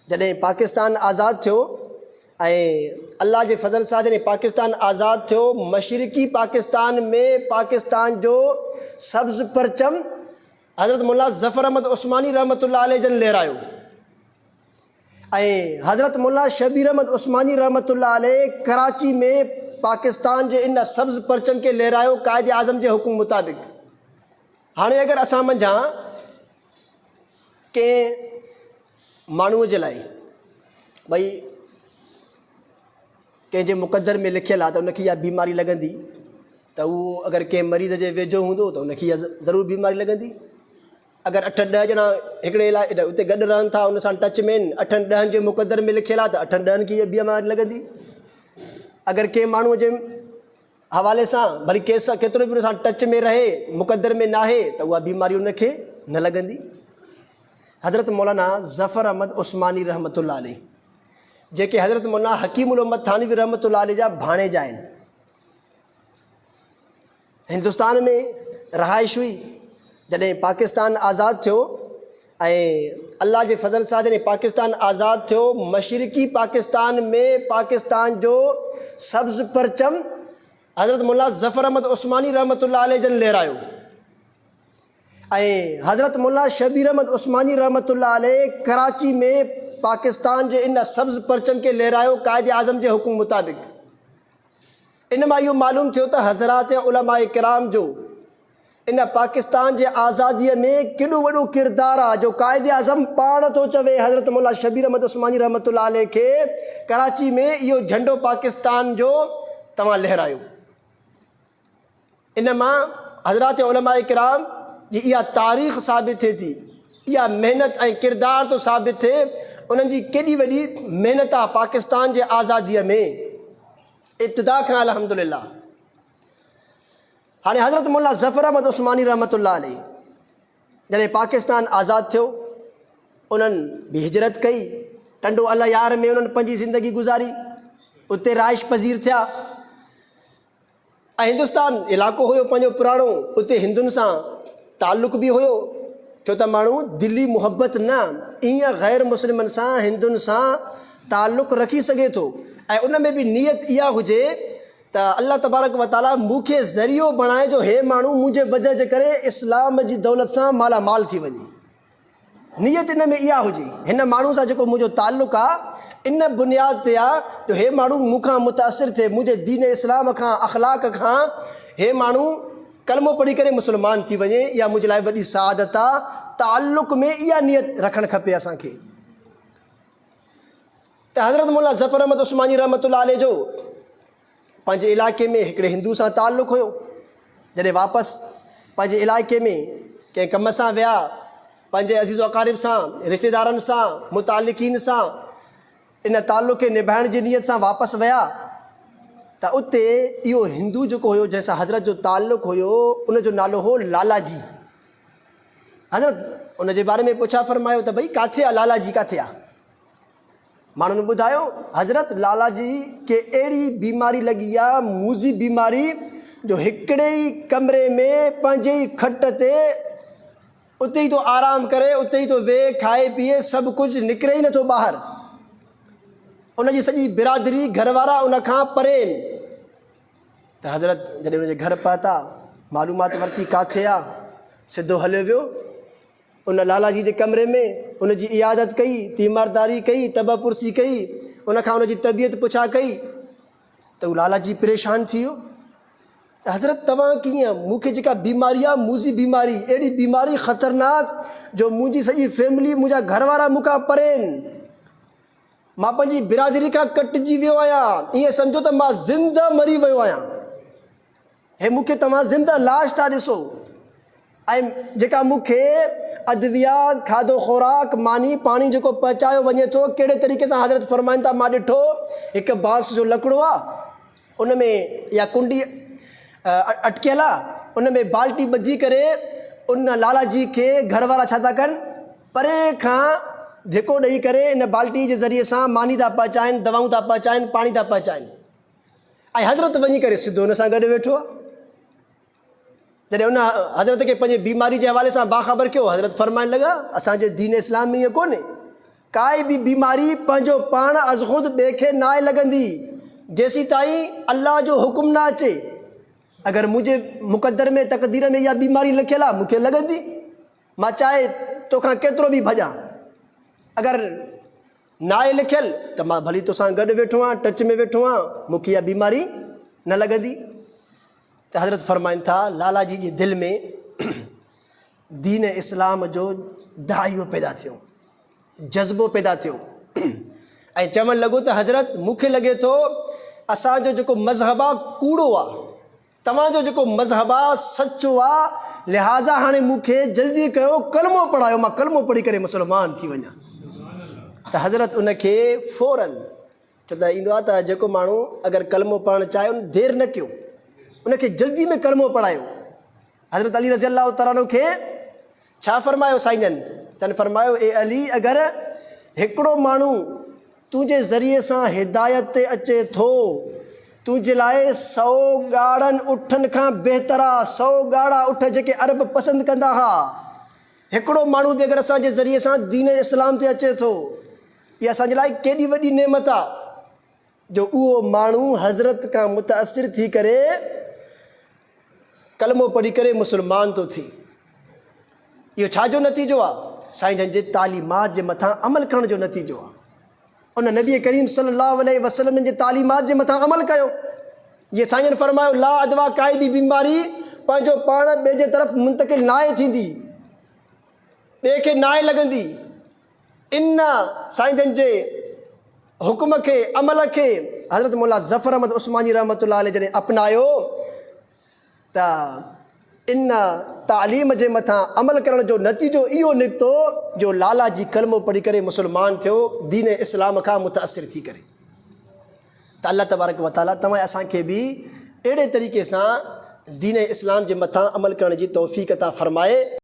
जॾहिं पाकिस्तान आज़ादु थियो ऐं अल्लाह जे फज़ल सां जॾहिं पाकिस्तान आज़ादु थियो, मशरिक़ी पाकिस्तान में पाकिस्तान जो सब्ज़ परचम हज़रत मुल्ला ज़फ़र अहमद उस्मानी रहमतुल्लाह अलैह जन लहरायो ऐं हज़रत मुल्ला शबीर अहमद उस्मानी रहमतुल्लाह अलैह कराची में पाकिस्तान जे इन सब्ज़ परचम खे लहरायो क़ाइद आज़म जे हुकुम मुताबिक़। हाणे अगरि असां मंझां कंहिं माण्हूअ जे लाइ भई कंहिंजे मुक़दर में लिखियलु आहे त उनखे इहा बीमारी लॻंदी, त उहो अगरि कंहिं मरीज़ जे वेझो हूंदो त उनखे इहा ज़रूरु बीमारी लॻंदी। अगरि 8-10 ॼणा हिकिड़े इलाइक़े उते गॾु रहनि था, उन सां टच में आहिनि, 8-10 जे मुक़दर में लिखियलु आहे त 8-10 खे इहा बीमारी लॻंदी। अगरि कंहिं माण्हूअ जे हवाले सां भली कंहिंसां केतिरो बि उन सां टच में रहे, मुक़दर में नाहे, त उहा बीमारी उनखे न लॻंदी। हज़रत मौलाना ज़फ़र अहमद उस्मानी रहमतुल्लाह अलैह जेके हज़रत मौलाना हकीमुल उम्मत थानवी रहमतुल्लाह अलैह जा भाणेजा आहिनि, हिंदुस्तान में रहाइश हुई। जॾहिं पाकिस्तान आज़ादु थियो ऐं अल्लाह जे फज़ल सां जॾहिं पाकिस्तान आज़ादु थियो, मशरिक़ी पाकिस्तान में पाकिस्तान जो सब्ज़ परचम हज़रत मुल्ला ज़फ़र अहमद उस्मानी रहमतुल्लाह अलैह जन लहरायो ऐं हज़रत मुल्ला शबीर अहमद उस्मानी रहमतुल्लाह अलैह कराची में पाकिस्तान जे इन सब्ज़ परचम खे लहरायो क़ाइद आज़म जे हुकुम मुताबिक़। इन मां इहो मालूम थियो त हज़रात उलमाए किराम जो इन पाकिस्तान जे आज़ादीअ में केॾो वॾो किरदारु आहे, जो क़ाइद आज़म पाण थो चवे हज़रत मुल्ला शबीर अहमद उस्मानी रहमतुल्लाह अलैह खे कराची में इहो झंडो पाकिस्तान जो तव्हां लहरायो। इन मां हज़रात उलमाए किराम जी इहा तारीख़ साबित थिए थी, इहा महिनत ऐं किरदारु थो साबित थिए उन्हनि जी केॾी वॾी महिनत आहे पाकिस्तान जे आज़ादीअ में, इब्तिदा खां अल्हम्दुलिल्लाह। हाणे हज़रत मुल्ला ज़फ़र अहमद उस्मानी रहमतुल्लाह अलैह जॾहिं पाकिस्तान आज़ादु थियो, उन्हनि बि हिजरत कई, टंडो अल यार में उन्हनि पंहिंजी ज़िंदगी गुज़ारी, उते राइश पज़ीर थिया ऐं हिंदुस्तान इलाइक़ो हुयो पंहिंजो पुराणो, उते हिंदुनि सां ताल्लुक़ बि हुयो, छो त माण्हू दिली मुहबत न ईअं ग़ैर मुस्लिमनि सां हिंदुनि सां ताल्लुक़ रखी सघे थो ऐं उन में बि नियत इहा हुजे त अल्लाह तबारक व ताला मूंखे ज़रियो बणाए जो हे माण्हू मुंहिंजे वजह जे करे इस्लाम जी दौलत सां मालामाल थी वञे। नियत इन में इहा हुजे, हिन माण्हू सां जेको मुंहिंजो ताल्लुक़ आहे इन बुनियाद ते आहे जो हे माण्हू मूंखां मुतासिर थिए, मुंहिंजे दीन इस्लाम खां अख़लाक खां हे माण्हू कलमो पढ़ी करे मुस्लमान थी वञे, इहा मुंहिंजे लाइ वॾी सआदत आहे। ताल्लुक़ में इहा नियत रखणु खपे असांखे। त हज़रत मुल्ला ज़फ़र अहमद उस्मानी रहमतुल्लाह अलैह जो पंहिंजे इलाइक़े में हिकिड़े हिंदू सां ताल्लुक़ हुयो। जॾहिं वापसि पंहिंजे इलाइक़े में कंहिं कम सां विया, पंहिंजे अज़ीज़ अक़ारिब सां, रिश्तेदारनि सां, मुतालिकीन सां इन ताल्लुक़ खे निभाइण जी नियत सां वापसि विया, त उते इहो हिंदू जेको हुयो जंहिंसां हज़रत जो ताल्लुक़ हुयो, उनजो नालो हो लालाजी। हज़रत उन जे बारे में पुछा फरमायो त भई किथे आहे लालाजी, किथे आहे? माण्हुनि ॿुधायो हज़रत लालाजी खे अहिड़ी बीमारी लॻी आहे, मूज़ी बीमारी, जो हिकिड़े ई कमरे में पंहिंजे ई खट ते उते ई तो आराम करे, उते ई तो वेह, खाए पीए, सभु कुझु, निकिरे ई नथो ॿाहिरि। उनजी सॼी बिरादरी घरवारा उन खां परे आहिनि। त हज़रत जॾहिं उनजे घर पहुता, मालूमात वरिती किथे आहे, सिधो हलियो वियो उन लालाजी जे कमरे में, उनजी इयादत कई, तीमारदारी कई, तबपुरसी कई, उनखां उनजी तबियत पुछा कई, त उहो लालाजी परेशान थी वियो। त हज़रत तव्हां कीअं, मूंखे जेका बीमारी आहे मूज़ी बीमारी, अहिड़ी बीमारी ख़तरनाक जो मुंहिंजी सॼी फैमिली, मुंहिंजा घरवारा मूंखां परे आहिनि, मां पंहिंजी बिरादरी खां कटिजी वियो आहियां, ईअं सम्झो त मां ज़िंदा मरी वियो आहियां, हे मूंखे तव्हां ज़िंदा लाश था ॾिसो। ऐं जेका मूंखे अद्वियात, खाधो खुराक, मानी पाणी जेको पहुचायो वञे थो, कहिड़े तरीक़े सां हज़रत फरमाइनि था, मां ॾिठो हिकु बांस जो लकिड़ो आहे, उन में या कुंडी अटकियल आहे, उन में बाल्टी ॿधी करे उन लालाजी खे घरवारा छा था कनि, परे खां धिको ॾेई करे इन बाल्टी जे ज़रिए सां मानी था पहुचाइनि, दवाऊं था पहुचाइनि, पाणी था पहुचाइनि, ऐं हज़रत वञी करे सिधो हुन सां गॾु वेठो आहे। जॾहिं उन हज़रत खे पंहिंजी बीमारी जे हवाले सां बाख़बर कयो, हज़रत फरमाइण लॻा असांजे दीन इस्लाम में ईअं कोन्हे, काई भी बीमारी पंहिंजो पाण अज़ ख़ुद ॿिए खे न आहे लॻंदी जेसीं ताईं अल्लाह जो हुकुम न अचे। अगरि मुंहिंजे मुक़दर में तक़दीर में इहा बीमारी लिखियलु आहे मूंखे लॻंदी, मां चाहे तोखां केतिरो बि भॼां। अगरि न आहे लिखियलु त मां भली तोसां गॾु वेठो आहियां, टच में वेठो आहियां, मूंखे इहा बीमारी न लॻंदी। त हज़रत फरमाइनि था लाला जी जे दिलि में दीन इस्लाम जो दाइयो पैदा थियो, जज़्बो पैदा थियो ऐं चवणु लॻो त हज़रत मूंखे लॻे थो असांजो जेको मज़हब आहे कूड़ो आहे, तव्हांजो जेको मज़हब आहे सचो आहे, लिहाज़ा हाणे मूंखे जल्दी कयो कलमो पढ़ायो, मां कलमो पढ़ी करे मुस्लमान थी वञा। त हज़रत उनखे फ़ौरन छो त ईंदो आहे त जेको माण्हू अगरि कलमो पढ़णु चाहे उन देरि न कयो, उनखे जल्दी में कलमो पढ़ायो। हज़रत अली रज़ी अल्लाह तआला अन्हु खे छा फ़रमायो साईं जन? चन फ़रमायो ए अली, अगरि हिकिड़ो माण्हू तुंहिंजे ज़रिए सां हिदायत ते अचे थो, तुंहिंजे लाइ 100 ॻाढ़नि उठनि खां बहितर आहे, 100 ॻाढ़ा उठ जेके अरब पसंदि कंदा हुआ, हिकिड़ो माण्हू बि अगरि असांजे ज़रिए सां दीन इस्लाम ते अचे थो, इहा असांजे लाइ केॾी वॾी नेमत आहे जो उहो माण्हू हज़रत खां मुतासिर थी करे कलमो पढ़ी करे मुस्लमान थो थिए। इहो छाजो नतीजो आहे? साईं जन जे तालीमात जे मथां अमल करण जो नतीजो आहे। उन नबी करीम सल्लल्लाहु अलैहि वसल्लम जे तालीमात जे मथां अमल कयो। ये साईं जन फरमायो ला अदवा, काई भी बीमारी पंहिंजो पाण ॿिए जे तरफ़ मुंतकिल न आहे थींदी, ॿिए खे न आहे लॻंदी। इन साईं जन जे हुकुम खे, अमल खे हज़रत मौला ज़फ़र अहमद उस्मानी रहमतुल्लाह अलैह जॾहिं अपनायो त इन तालीम जे मथां अमल करण जो नतीजो इहो निकितो जो लाला जी कलमो पढ़ी करे मुस्लमान थियो, दीन इस्लाम खां मुतासिर थी करे। त अल्लाह तबारक व तआला तव्हां असांखे बि अहिड़े तरीक़े सां दीन इस्लाम जे मथां अमल करण जी तौफ़ीक़ अता फ़रमाए।